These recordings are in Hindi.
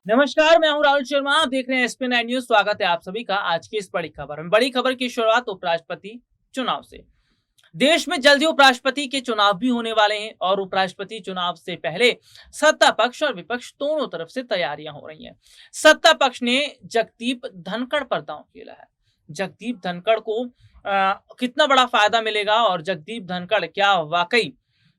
नमस्कार, मैं हूं राहुल शर्मा। आप देख रहे हैं एसपी 9 न्यूज। स्वागत है आप सभी का आज की इस बड़ी खबर में। बड़ी खबर की शुरुआत उपराष्ट्रपति चुनाव से। देश में जल्द ही उपराष्ट्रपति के चुनाव भी होने वाले हैं और उपराष्ट्रपति चुनाव से पहले सत्ता पक्ष और विपक्ष दोनों तरफ से तैयारियां हो रही हैं। सत्ता पक्ष ने जगदीप धनखड़ पर दांव खेला है। जगदीप धनखड़ को कितना बड़ा फायदा मिलेगा और जगदीप धनखड़ क्या वाकई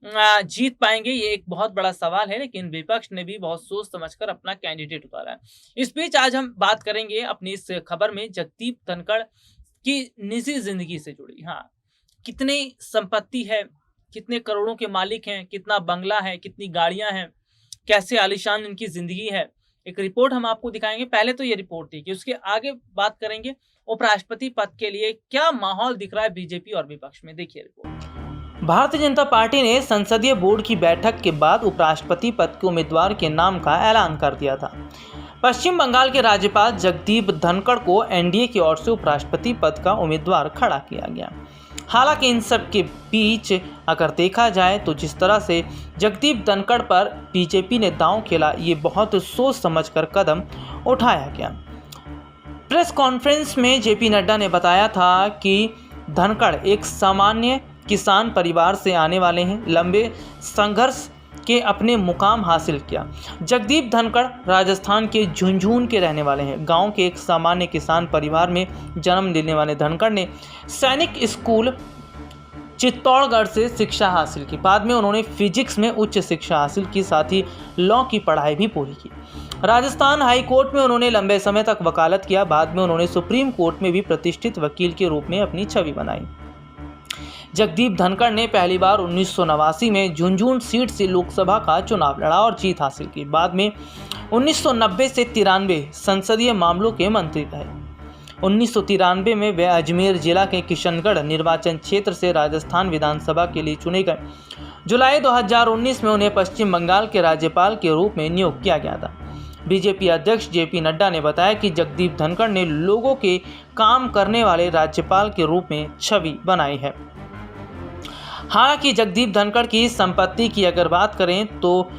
जीत पाएंगे, ये एक बहुत बड़ा सवाल है। लेकिन विपक्ष ने भी बहुत सोच समझकर अपना कैंडिडेट उतारा है। इस बीच आज हम बात करेंगे अपनी इस खबर में जगदीप धनखड़ की निजी जिंदगी से जुड़ी। कितनी संपत्ति है, कितने करोड़ों के मालिक हैं, कितना बंगला है, कितनी गाड़ियां हैं, कैसे आलीशान इनकी जिंदगी है, एक रिपोर्ट हम आपको दिखाएंगे। पहले तो ये रिपोर्ट थी कि उसके आगे बात करेंगे उपराष्ट्रपति पद के लिए क्या माहौल दिख रहा है बीजेपी और विपक्ष में। देखिए रिपोर्ट। भारतीय जनता पार्टी ने संसदीय बोर्ड की बैठक के बाद उपराष्ट्रपति पद के उम्मीदवार के नाम का ऐलान कर दिया था। पश्चिम बंगाल के राज्यपाल जगदीप धनखड़ को एनडीए की ओर से उपराष्ट्रपति पद का उम्मीदवार खड़ा किया गया। हालांकि इन सब के बीच अगर देखा जाए तो जिस तरह से जगदीप धनखड़ पर बीजेपी ने दांव खेला, ये बहुत सोच समझकर कदम उठाया गया। प्रेस कॉन्फ्रेंस में जेपी नड्डा ने बताया था कि धनखड़ एक सामान्य किसान परिवार से आने वाले हैं, लंबे संघर्ष के अपने मुकाम हासिल किया। जगदीप धनखड़ राजस्थान के झुंझुनू के रहने वाले हैं। गांव के एक सामान्य किसान परिवार में जन्म लेने वाले धनखड़ ने सैनिक स्कूल चित्तौड़गढ़ से शिक्षा हासिल की। बाद में उन्होंने फिजिक्स में उच्च शिक्षा हासिल की, साथ ही लॉ की पढ़ाई भी पूरी की। राजस्थान हाई कोर्ट में उन्होंने लंबे समय तक वकालत किया। बाद में उन्होंने सुप्रीम कोर्ट में भी प्रतिष्ठित वकील के रूप में अपनी छवि बनाई। जगदीप धनखड़ ने पहली बार 1989 में झुंझुनू सीट से लोकसभा का चुनाव लड़ा और जीत हासिल की। बाद में 1990 से 93 संसदीय मामलों के मंत्री रहे। 1993 में वे अजमेर जिला के किशनगढ़ निर्वाचन क्षेत्र से राजस्थान विधानसभा के लिए चुने गए। जुलाई 2019 में उन्हें पश्चिम बंगाल के राज्यपाल के रूप में नियुक्त किया गया था। बीजेपी अध्यक्ष जेपी नड्डा ने बताया कि जगदीप धनखड़ ने लोगों के काम करने वाले राज्यपाल के रूप में छवि बनाई है। हालांकि जगदीप धनखड़ की संपत्ति की अगर बात करें तो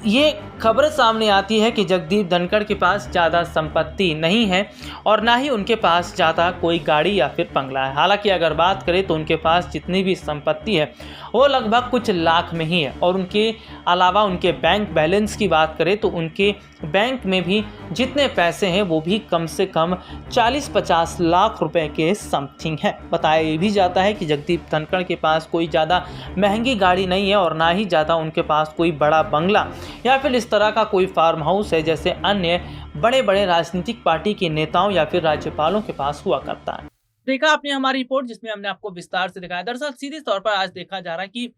ये खबर सामने आती है कि जगदीप धनखड़ के पास ज़्यादा संपत्ति नहीं है और ना ही उनके पास ज़्यादा कोई गाड़ी या फिर बंगला है। हालांकि अगर बात करें तो उनके पास जितनी भी संपत्ति है वो लगभग कुछ लाख में ही है। और उनके अलावा उनके बैंक बैलेंस की बात करें तो उनके बैंक में भी जितने पैसे हैं वो भी कम से कम 40-50 लाख रुपए के समथिंग है। बताया ये भी जाता है कि जगदीप धनखड़ के पास कोई ज़्यादा महंगी गाड़ी नहीं है और ना ही ज़्यादा उनके पास कोई बड़ा बंगला या फिर इस तरह का कोई फार्म हाउस है जैसे अन्य बड़े बड़े राजनीतिक पार्टी के नेताओं या फिर राज्यपालों के पास हुआ करता है। देखा आपने हमारी रिपोर्ट जिसमें हमने आपको विस्तार से दिखाया। दरअसल सीधे तौर पर आज देखा जा रहा है कि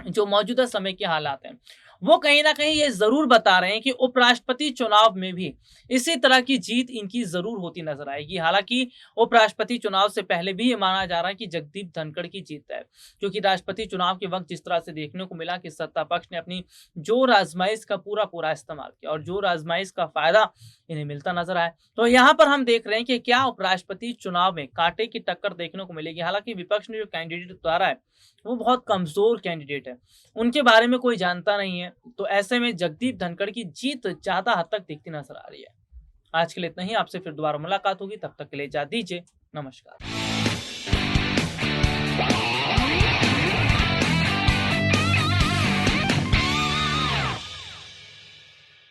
जो मौजूदा समय के हालात हैं वो कहीं ना कहीं ये जरूर बता रहे हैं कि उपराष्ट्रपति चुनाव में भी इसी तरह की जीत इनकी जरूर होती नजर आएगी। हालांकि उपराष्ट्रपति चुनाव से पहले भी ये माना जा रहा है कि जगदीप धनखड़ की जीत है, क्योंकि राष्ट्रपति चुनाव के वक्त जिस तरह से देखने को मिला कि सत्ता पक्ष ने अपनी जोर आजमाइश का पूरा इस्तेमाल किया और जोर आजमाइश का फायदा इन्हें मिलता नजर आया। तो यहाँ पर हम देख रहे हैं कि क्या उपराष्ट्रपति चुनाव में कांटे की टक्कर देखने को मिलेगी। हालांकि विपक्ष ने जो कैंडिडेट उतारा है वो बहुत कमजोर कैंडिडेट है, उनके बारे में कोई जानता नहीं है। तो ऐसे में जगदीप धनखड़ की जीत ज्यादा हद तक दिखती नजर आ रही है। आज के लिए इतना ही। आपसे फिर दोबारा मुलाकात होगी, तब तक के लिए इजाजत दीजिए। नमस्कार।